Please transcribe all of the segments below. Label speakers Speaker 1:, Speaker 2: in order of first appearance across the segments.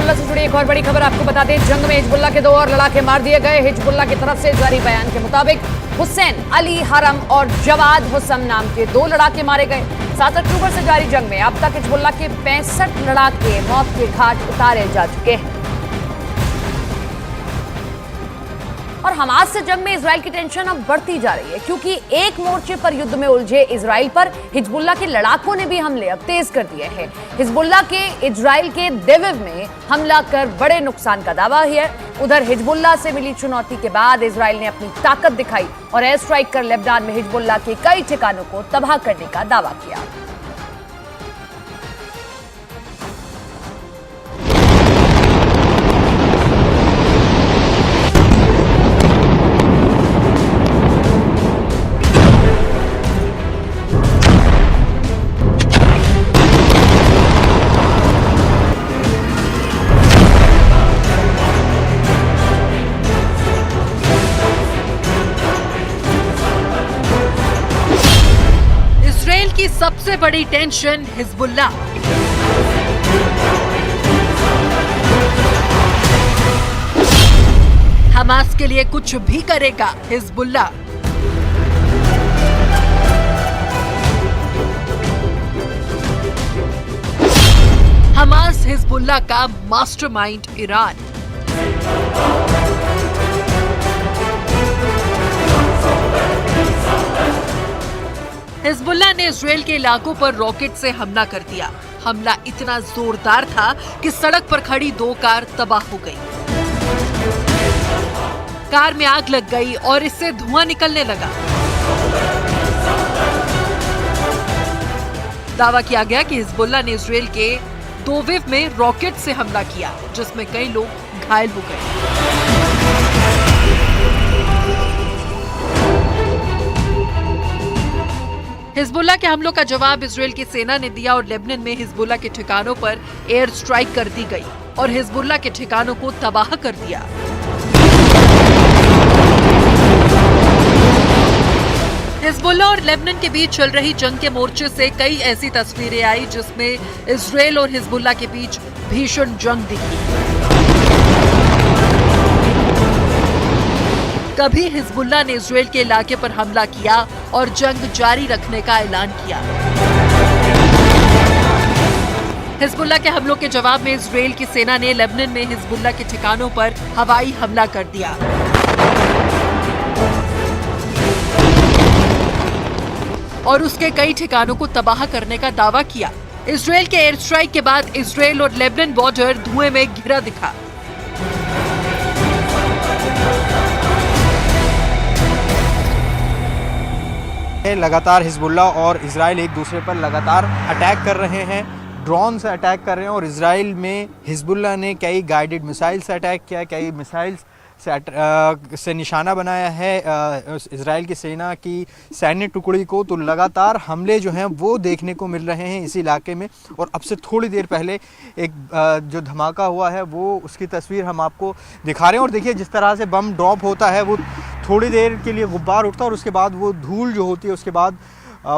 Speaker 1: Hezbollah से जुड़ी एक और बड़ी खबर आपको बता दें। जंग में हिजबुल्लाह के 2 और लड़ाके मार दिए गए। हिजबुल्लाह की तरफ से जारी बयान के मुताबिक हुसैन अली हरम और जवाद हुसम नाम के 2 लड़ाके मारे गए। 7 अक्टूबर से जारी जंग में अब तक हिजबुल्लाह के 65 लड़ाके मौत के घाट उतारे जा चुके हैं। और हमास से जंग में इजराइल की टेंशन अब बढ़ती जा रही है, क्योंकि एक मोर्चे पर युद्ध में उलझे इजराइल पर हिजबुल्लाह के लड़ाकों ने भी हमले अब तेज कर दिए हैं। हिजबुल्लाह के इजराइल के देविव में हमला कर बड़े नुकसान का दावा है। उधर हिजबुल्लाह से मिली चुनौती के बाद इजराइल ने अपनी ताकत दिखाई और एयर स्ट्राइक कर लेबनान में हिजबुल्लाह के कई ठिकानों को तबाह करने का दावा किया।
Speaker 2: की सबसे बड़ी टेंशन हिजबुल्लाह। हमास के लिए कुछ भी करेगा हिजबुल्लाह। हमास हिजबुल्लाह का मास्टरमाइंड ईरान। हिजबुल्लाह ने इजराइल के इलाकों पर रॉकेट से हमला कर दिया। हमला इतना जोरदार था कि सड़क पर खड़ी 2 कार तबाह हो गई। कार में आग लग गई और इससे धुआं निकलने लगा। दावा किया गया कि हिजबुल्लाह ने इजराइल के दोविव में रॉकेट से हमला किया, जिसमें कई लोग घायल हो गए। हिजबुल्लाह के हमलों का जवाब इजराइल की सेना ने दिया और लेबनान में हिजबुल्लाह के ठिकानों पर एयर स्ट्राइक कर दी गई और हिजबुल्लाह के ठिकानों को तबाह कर दिया। हिजबुल्लाह और लेबनान के बीच चल रही जंग के मोर्चे से कई ऐसी तस्वीरें आई जिसमें इजराइल और हिजबुल्लाह के बीच भीषण जंग दिखी। कभी हिजबुल्लाह ने इजराइल के इलाके पर हमला किया और जंग जारी रखने का ऐलान किया। हिजबुल्लाह के हमलों के जवाब में इजराइल की सेना ने लेबनान में हिजबुल्लाह के ठिकानों पर हवाई हमला कर दिया। और उसके कई ठिकानों को तबाह करने का दावा किया। इजराइल के एयर स्ट्राइक के बाद इजराइल और लेबनान बॉर्डर धुएं में घिरा दिखा।
Speaker 3: लगातार हिजबुल्लाह और इजराइल एक दूसरे पर लगातार अटैक कर रहे हैं, ड्रोन से अटैक कर रहे हैं। और इजराइल में हिजबुल्लाह ने कई गाइडेड मिसाइल से अटैक किया, कई मिसाइल से निशाना बनाया है इजराइल की सेना की सैन्य टुकड़ी को। तो लगातार हमले जो हैं वो देखने को मिल रहे हैं इस इलाके में। और अब से थोड़ी देर पहले एक जो धमाका हुआ है वो उसकी तस्वीर हम आपको दिखा रहे हैं। और देखिए जिस तरह से बम ड्रॉप होता है वो थोड़ी देर के लिए गुब्बार उठता है और उसके बाद वो धूल जो होती है उसके बाद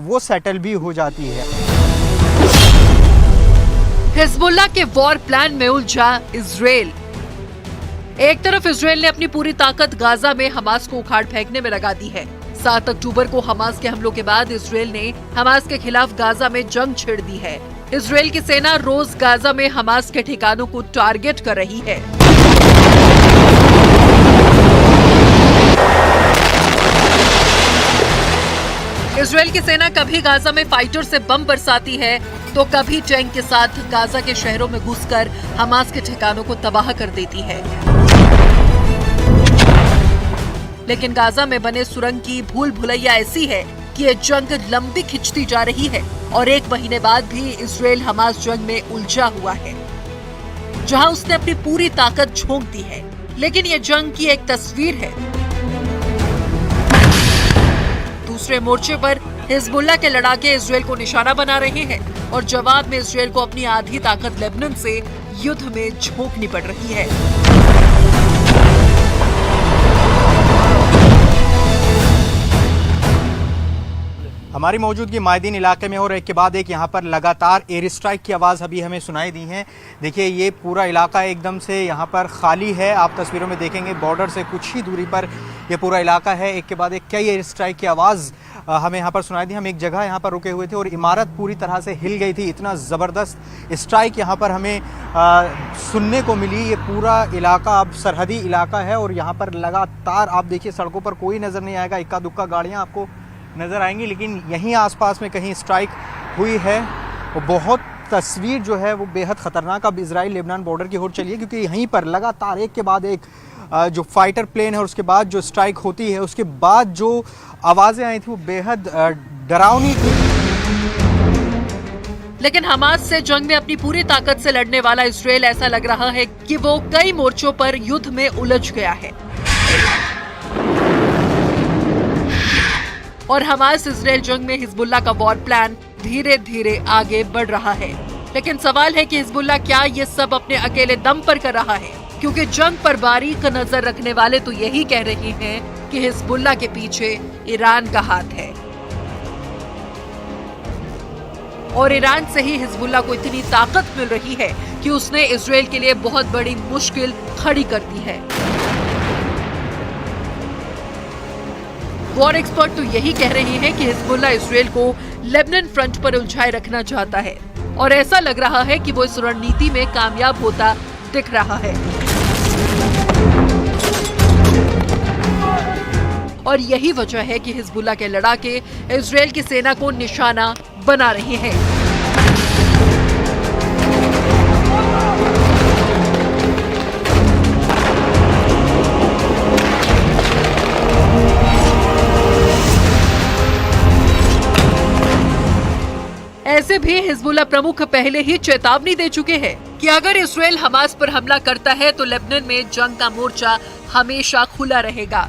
Speaker 3: वो सेटल भी हो जाती है।
Speaker 2: हिजबुल्लाह के वॉर प्लान में उलझा इजराइल। एक तरफ इजराइल ने अपनी पूरी ताकत गाजा में हमास को उखाड़ फेंकने में लगा दी है। 7 अक्टूबर को हमास के हमलों के बाद इजराइल ने हमास के खिलाफ गाजा में जंग छेड़ दी है। इजराइल की सेना रोज गाजा में हमास के ठिकानों को टारगेट कर रही है। इजराइल की सेना कभी गाजा में फाइटर से बम बरसाती है तो कभी टैंक के साथ गाजा के शहरों में घुसकर हमास के ठिकानों को तबाह कर देती है। लेकिन गाजा में बने सुरंग की भूल भुलैया ऐसी है कि ये जंग लंबी खिंचती जा रही है और 1 महीने बाद भी इजराइल हमास जंग में उलझा हुआ है, जहां उसने अपनी पूरी ताकत झोंक दी है। लेकिन ये जंग की एक तस्वीर है। दूसरे मोर्चे पर हिजबुल्लाह के लड़ाके इजराइल को निशाना बना रहे हैं और जवाब में इजराइल को अपनी आधी ताकत लेबनान से युद्ध में झोंकनी पड़ रही है।
Speaker 3: हमारी मौजूदगी मायदीन इलाके में और एक के बाद एक यहाँ पर लगातार एयर स्ट्राइक की आवाज़ अभी हमें सुनाई दी है। देखिए ये पूरा इलाका एकदम से यहाँ पर खाली है। आप तस्वीरों में देखेंगे बॉर्डर से कुछ ही दूरी पर ये पूरा इलाका है। एक के बाद एक कई एयर स्ट्राइक की आवाज़ हमें यहाँ पर सुनाई दी। हम एक जगह यहाँ पर रुके हुए थे और इमारत पूरी तरह से हिल गई थी। इतना ज़बरदस्त स्ट्राइक यहाँ पर हमें सुनने को मिली। ये पूरा इलाका अब सरहदी इलाका है और यहाँ पर लगातार आप देखिए सड़कों पर कोई नज़र नहीं आएगा, इक्का दुक्का गाड़ियाँ आपको नज़र आएंगी, लेकिन यहीं आसपास में कहीं स्ट्राइक हुई है। वो बहुत तस्वीर जो है वो बेहद ख़तरनाक अब इजराइल लेबनान बॉर्डर की ओर चली है, क्योंकि यहीं पर लगातार एक के बाद एक जो फाइटर प्लेन है और उसके बाद जो स्ट्राइक होती है, उसके बाद जो आवाज़ें आई थी वो बेहद डरावनी थी।
Speaker 2: लेकिन हमास से जंग में अपनी पूरी ताकत से लड़ने वाला इजराइल ऐसा लग रहा है कि वो कई मोर्चों पर युद्ध में उलझ गया है और हमास इजराइल जंग में हिजबुल्लाह का वॉर प्लान धीरे धीरे आगे बढ़ रहा है। लेकिन सवाल है कि हिजबुल्लाह क्या ये सब अपने अकेले दम पर कर रहा है, क्योंकि जंग पर बारीक नजर रखने वाले तो यही कह रहे हैं कि हिजबुल्लाह के पीछे ईरान का हाथ है और ईरान से ही हिजबुल्लाह को इतनी ताकत मिल रही है कि उसने इजराइल के लिए बहुत बड़ी मुश्किल खड़ी कर दी है। वॉर एक्सपर्ट तो यही कह रहे हैं कि हिजबुल्लाह इजराइल को लेबनान फ्रंट पर उलझाए रखना चाहता है और ऐसा लग रहा है कि वो इस रणनीति में कामयाब होता दिख रहा है और यही वजह है कि हिजबुल्लाह के लड़ाके इजराइल की सेना को निशाना बना रहे हैं। ऐसे भी हिजबुल्लाह प्रमुख पहले ही चेतावनी दे चुके हैं कि अगर इजराइल हमास पर हमला करता है तो लेबनान में जंग का मोर्चा हमेशा खुला रहेगा।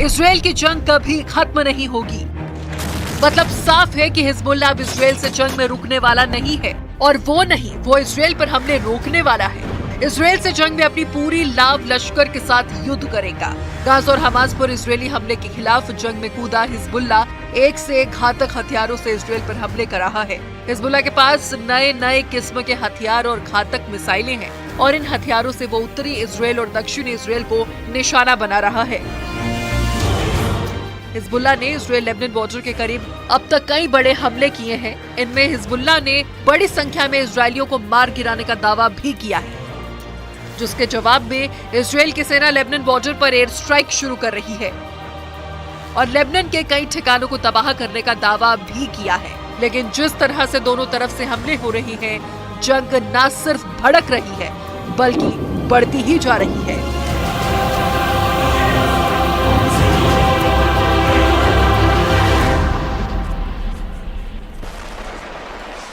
Speaker 2: इजराइल की जंग कभी खत्म नहीं होगी। मतलब साफ है कि हिजबुल्लाह अब इजराइल से जंग में रुकने वाला नहीं है और वो इजराइल पर हमले रोकने वाला है। इजराइल से जंग में अपनी पूरी लाव लश्कर के साथ युद्ध करेगा। गाजा और हमास पर इजरायली हमले के खिलाफ जंग में कूदा हिजबुल्लाह एक से एक घातक हथियारों से इजराइल पर हमले कर रहा है। हिजबुल्लाह के पास नए नए किस्म के हथियार और घातक मिसाइलें हैं और इन हथियारों से वो उत्तरी इजराइल और दक्षिणी इजराइल को निशाना बना रहा है। हिजबुल्लाह ने इजराइल लेबनान बॉर्डर के करीब अब तक कई बड़े हमले किए हैं। इनमें हिजबुल्लाह ने बड़ी संख्या में इजरायलियों को मार गिराने का दावा भी किया है, जिसके जवाब में इजराइल की सेना लेबनान बॉर्डर पर एयर स्ट्राइक शुरू कर रही है और लेबनान के कई ठिकानों को तबाह करने का दावा भी किया है। लेकिन जिस तरह से दोनों तरफ से हमले हो रहे हैं, जंग न सिर्फ भड़क रही है बल्कि बढ़ती ही जा रही है।